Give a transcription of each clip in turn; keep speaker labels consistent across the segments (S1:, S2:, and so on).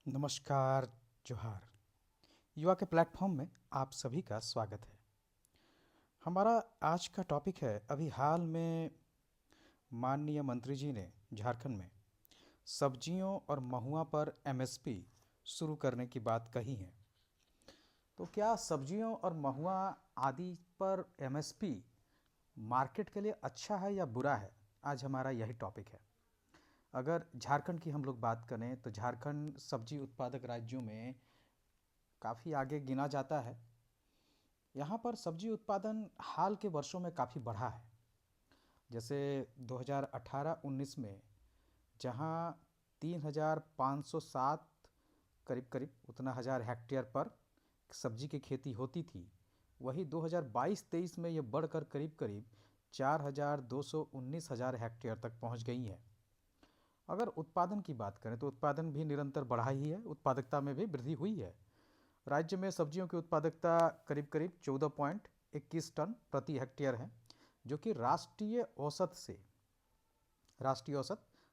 S1: नमस्कार, जोहार। युवा के प्लेटफॉर्म में आप सभी का स्वागत है। हमारा आज का टॉपिक है, अभी हाल में माननीय मंत्री जी ने झारखंड में सब्जियों और महुआ पर एमएसपी शुरू करने की बात कही है। तो क्या सब्जियों और महुआ आदि पर एमएसपी मार्केट के लिए अच्छा है या बुरा है? आज हमारा यही टॉपिक है। अगर झारखंड की हम लोग बात करें तो झारखंड सब्जी उत्पादक राज्यों में काफ़ी आगे गिना जाता है। यहाँ पर सब्जी उत्पादन हाल के वर्षों में काफ़ी बढ़ा है। जैसे 2018-19 में जहाँ 3,507 करीब करीब उतना हज़ार हेक्टेयर पर सब्जी की खेती होती थी, वही 2022-23 में ये बढ़कर करीब करीब 4,219 हेक्टेयर तक पहुँच गई है। अगर उत्पादन की बात करें तो उत्पादन भी निरंतर बढ़ा ही है, उत्पादकता में भी वृद्धि हुई है। राज्य में सब्जियों की उत्पादकता करीब करीब 14.21 टन प्रति हेक्टेयर है, जो कि राष्ट्रीय औसत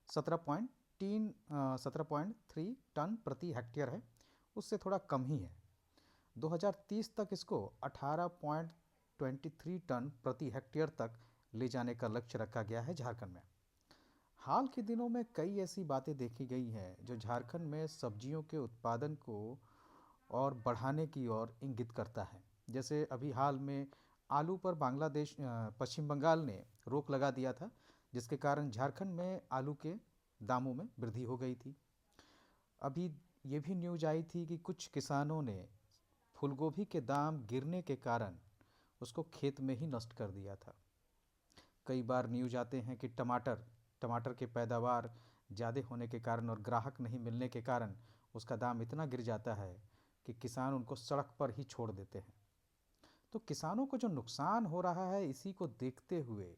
S1: 17.3 टन प्रति हेक्टेयर है, उससे थोड़ा कम ही है। 2030 तक इसको 18.23 टन प्रति हेक्टेयर तक ले जाने का लक्ष्य रखा गया है झारखंड में। हाल के दिनों में कई ऐसी बातें देखी गई हैं जो झारखंड में सब्जियों के उत्पादन को और बढ़ाने की ओर इंगित करता है। जैसे अभी हाल में आलू पर पश्चिम बंगाल ने रोक लगा दिया था, जिसके कारण झारखंड में आलू के दामों में वृद्धि हो गई थी। अभी ये भी न्यूज आई थी कि कुछ किसानों ने फूलगोभी के दाम गिरने के कारण उसको खेत में ही नष्ट कर दिया था। कई बार न्यूज आते हैं कि टमाटर की पैदावार ज़्यादा होने के कारण और ग्राहक नहीं मिलने के कारण उसका दाम इतना गिर जाता है कि किसान उनको सड़क पर ही छोड़ देते हैं। तो किसानों को जो नुकसान हो रहा है, इसी को देखते हुए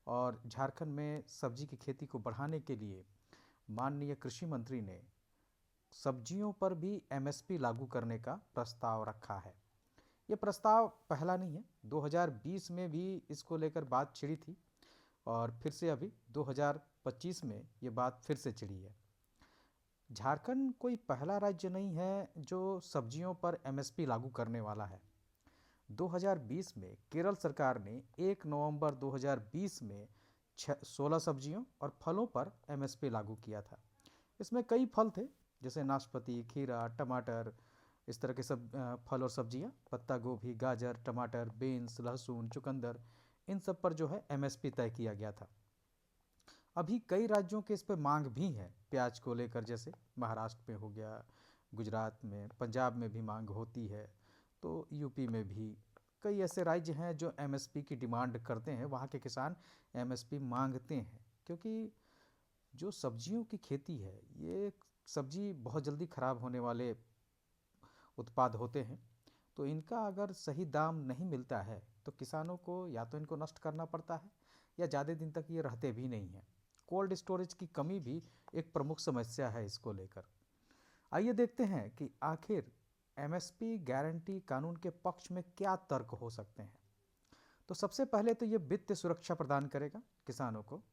S1: और झारखंड में सब्जी की खेती को बढ़ाने के लिए माननीय कृषि मंत्री ने सब्जियों पर भी एमएसपी लागू करने का प्रस्ताव रखा है। ये प्रस्ताव पहला नहीं है, 2020 में भी इसको लेकर बात छिड़ी थी और फिर से अभी 2025 में ये बात फिर से छिड़ी है। झारखंड कोई पहला राज्य नहीं है जो सब्जियों पर एमएसपी लागू करने वाला है। 2020 में केरल सरकार ने 1 नवंबर 2020 में 16 सब्जियों और फलों पर एमएसपी लागू किया था। इसमें कई फल थे, जैसे नाशपाती, खीरा, टमाटर, इस तरह के सब फल और सब्जियां, पत्ता गोभी, गाजर, टमाटर, बीन्स, लहसुन, चुकंदर, इन सब पर जो है एमएसपी तय किया गया था। अभी कई राज्यों के इस पे मांग भी है, प्याज को लेकर, जैसे महाराष्ट्र में हो गया, गुजरात में, पंजाब में भी मांग होती है, तो यूपी में भी कई ऐसे राज्य हैं जो एमएसपी की डिमांड करते हैं, वहाँ के किसान एमएसपी मांगते हैं। क्योंकि जो सब्जियों की खेती है, ये सब्जी बहुत जल्दी ख़राब होने वाले उत्पाद होते हैं, तो इनका अगर सही दाम नहीं मिलता है तो किसानों को या तो इनको नष्ट करना पड़ता है या ज़्यादा दिन तक ये रहते भी नहीं हैं। कोल्ड स्टोरेज की कमी भी एक प्रमुख समस्या है इसको लेकर। आइए देखते हैं कि आखिर एमएसपी गारंटी कानून के पक्ष में क्या तर्क हो सकते हैं। तो सबसे पहले तो ये वित्तीय सुरक्षा प्रदान करेगा किसानों को।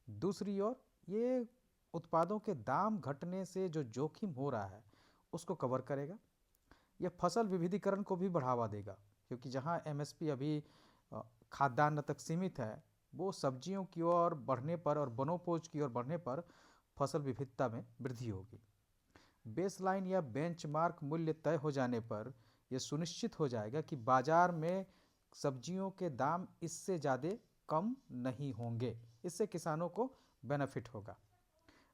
S1: दूसरी ओर ये उत्पादों के दाम घटने से जो जोखिम हो रहा है उसको कवर करेगा। यह फसल विविधीकरण को भी बढ़ावा देगा, क्योंकि जहां एमएसपी अभी खाद्यान्न तक सीमित है, वो सब्जियों की ओर बढ़ने पर और वनोपज की ओर बढ़ने पर फसल विविधता में वृद्धि होगी। बेसलाइन या बेंचमार्क मूल्य तय हो जाने पर यह सुनिश्चित हो जाएगा कि बाजार में सब्जियों के दाम इससे ज़्यादा कम नहीं होंगे। इससे किसानों को बेनिफिट होगा।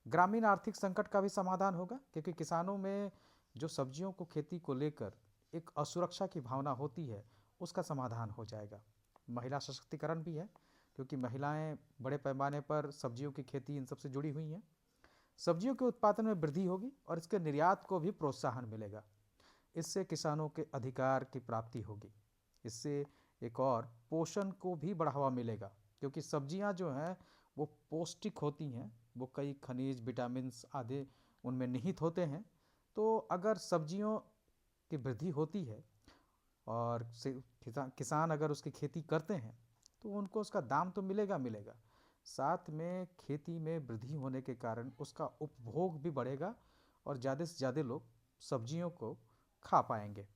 S1: ग्रामीण आर्थिक संकट का भी समाधान होगा, क्योंकि किसानों में जो सब्जियों को खेती को लेकर एक असुरक्षा की भावना होती है, उसका समाधान हो जाएगा। महिला सशक्तिकरण भी है, क्योंकि महिलाएं बड़े पैमाने पर सब्जियों की खेती इन सबसे जुड़ी हुई हैं। सब्जियों के उत्पादन में वृद्धि होगी और इसके निर्यात को भी प्रोत्साहन मिलेगा। इससे किसानों के अधिकार की प्राप्ति होगी। इससे एक और पोषण को भी बढ़ावा मिलेगा, क्योंकि सब्जियां जो हैं वो पौष्टिक होती हैं, वो कई खनिज, विटामिन्स आदि उनमें निहित होते हैं। तो अगर सब्जियों की वृद्धि होती है और किसान अगर उसकी खेती करते हैं तो उनको उसका दाम तो मिलेगा मिलेगा, साथ में खेती में वृद्धि होने के कारण उसका उपभोग भी बढ़ेगा और ज़्यादा से ज़्यादा लोग सब्जियों को खा पाएंगे।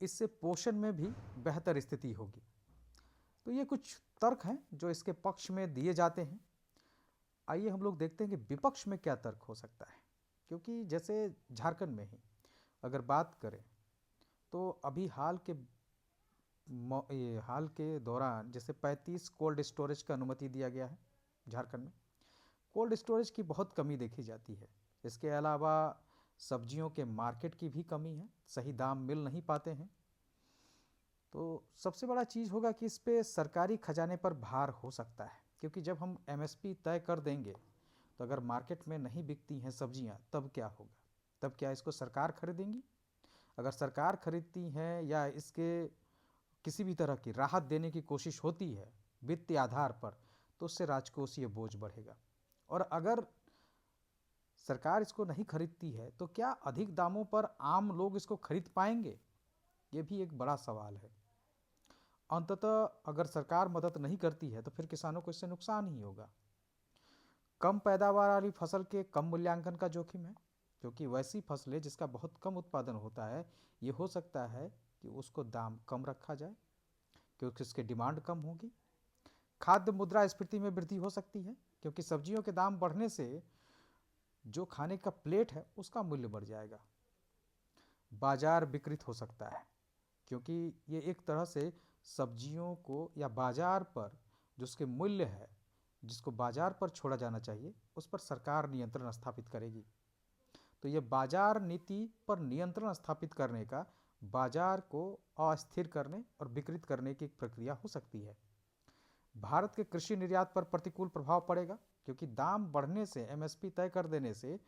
S1: इससे पोषण में भी बेहतर स्थिति होगी। तो ये कुछ तर्क हैं जो इसके पक्ष में दिए जाते हैं। आइए हम लोग देखते हैं कि विपक्ष में क्या तर्क हो सकता है। क्योंकि जैसे झारखंड में ही अगर बात करें तो अभी हाल के दौरान जैसे 35 कोल्ड स्टोरेज का अनुमति दिया गया है झारखंड में। कोल्ड स्टोरेज की बहुत कमी देखी जाती है। इसके अलावा सब्जियों के मार्केट की भी कमी है, सही दाम मिल नहीं पाते हैं। तो सबसे बड़ा चीज़ होगा कि इस पे सरकारी खजाने पर भार हो सकता है, क्योंकि जब हम एमएसपी तय कर देंगे तो अगर मार्केट में नहीं बिकती हैं सब्जियां तब क्या होगा? तब क्या इसको सरकार खरीदेंगी? अगर सरकार खरीदती है या इसके किसी भी तरह की राहत देने की कोशिश होती है वित्तीय आधार पर, तो उससे राजकोषीय बोझ बढ़ेगा। और अगर सरकार इसको नहीं खरीदती है तो क्या अधिक दामों पर आम लोग इसको खरीद पाएंगे? ये भी एक बड़ा सवाल है। अंततः अगर सरकार मदद नहीं करती है तो फिर किसानों को इससे नुकसान ही होगा। कम पैदावार वाली फसल के कम मूल्यांकन का जोखिम है, क्योंकि वैसी फसलें जिसका बहुत कम उत्पादन होता है, ये हो सकता है कि उसको दाम कम रखा जाए क्योंकि उसकी डिमांड कम होगी। खाद्य मुद्रास्फीति में वृद्धि हो सकती है, क्योंकि सब्जियों के दाम बढ़ने से जो खाने का प्लेट है उसका मूल्य बढ़ जाएगा। बाजार विकृत हो सकता है, क्योंकि ये एक तरह से सब्जियों को या बाजार पर जो उसके मूल्य है जिसको बाजार पर छोड़ा जाना चाहिए उस पर सरकार नियंत्रण स्थापित करेगी। तो ये बाजार नीति पर नियंत्रण स्थापित करने का बाजार को अस्थिर करने और विकृत करने की एक प्रक्रिया हो सकती है। भारत के कृषि निर्यात पर प्रतिकूल प्रभाव पड़ेगा, क्योंकि दाम बढ़ने से एमएसपी तय कर देने से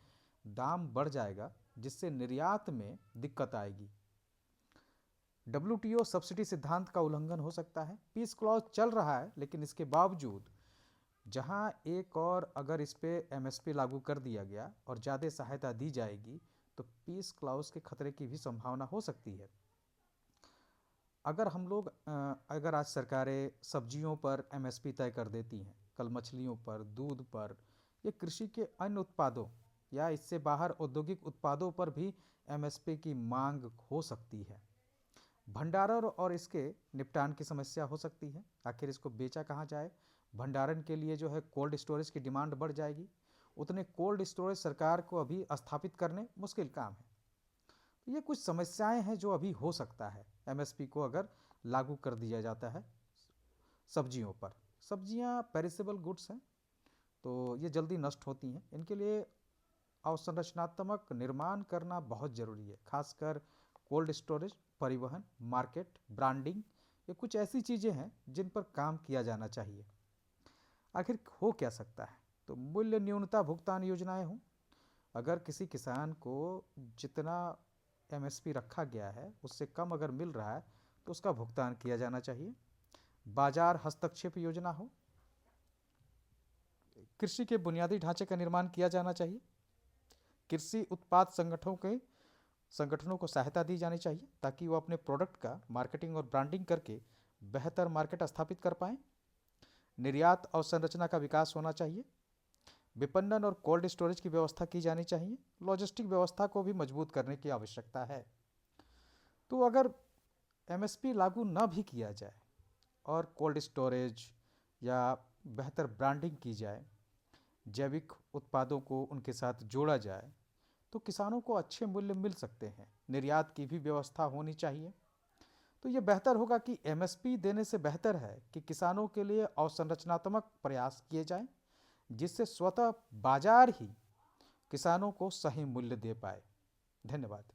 S1: दाम बढ़ जाएगा, जिससे निर्यात में दिक्कत आएगी। डब्ल्यूटीओ सब्सिडी सिद्धांत का उल्लंघन हो सकता है। पीस क्लॉज चल रहा है, लेकिन इसके बावजूद जहां एक और अगर इस पे एमएसपी लागू कर दिया गया और ज़्यादा सहायता दी जाएगी तो पीस क्लॉज के खतरे की भी संभावना हो सकती है। अगर हम लोग अगर आज सरकारें सब्जियों पर एमएसपी तय कर देती हैं, कल मछलियों पर, दूध पर, ये कृषि के अन्य उत्पादों या इससे बाहर औद्योगिक उत्पादों पर भी एमएसपी की मांग हो सकती है। भंडारण और इसके निपटान की समस्या हो सकती है। आखिर इसको बेचा कहाँ जाए? भंडारण के लिए जो है कोल्ड स्टोरेज की डिमांड बढ़ जाएगी। उतने कोल्ड स्टोरेज सरकार को अभी स्थापित करने मुश्किल काम है। तो ये कुछ समस्याएं हैं जो अभी हो सकता है एमएसपी को अगर लागू कर दिया जाता है सब्जियों पर। सब्जियां पेरिसेबल गुड्स हैं, तो ये जल्दी नष्ट होती हैं। इनके लिए अवसंरचनात्मक निर्माण करना बहुत ज़रूरी है, खासकर कोल्ड स्टोरेज, परिवहन, मार्केट, ब्रांडिंग, ये कुछ ऐसी चीज़ें हैं जिन पर काम किया जाना चाहिए। आखिर हो क्या सकता है? तो मूल्य न्यूनता भुगतान योजनाएं हों। अगर किसी किसान को जितना एमएसपी रखा गया है उससे कम अगर मिल रहा है तो उसका भुगतान किया जाना चाहिए। बाजार हस्तक्षेप योजना हो। कृषि के बुनियादी ढांचे का निर्माण किया जाना चाहिए। कृषि उत्पाद संगठनों को सहायता दी जानी चाहिए ताकि वो अपने प्रोडक्ट का मार्केटिंग और ब्रांडिंग करके बेहतर मार्केट स्थापित कर पाएँ। निर्यात अवसंरचना का विकास होना चाहिए। विपणन और कोल्ड स्टोरेज की व्यवस्था की जानी चाहिए। लॉजिस्टिक व्यवस्था को भी मजबूत करने की आवश्यकता है। तो अगर एमएसपी लागू न भी किया जाए और कोल्ड स्टोरेज या बेहतर ब्रांडिंग की जाए, जैविक उत्पादों को उनके साथ जोड़ा जाए, तो किसानों को अच्छे मूल्य मिल सकते हैं। निर्यात की भी व्यवस्था होनी चाहिए। तो ये बेहतर होगा कि एमएसपी देने से बेहतर है कि किसानों के लिए अवसंरचनात्मक प्रयास किए जाएं, जिससे स्वतः बाजार ही किसानों को सही मूल्य दे पाए। धन्यवाद।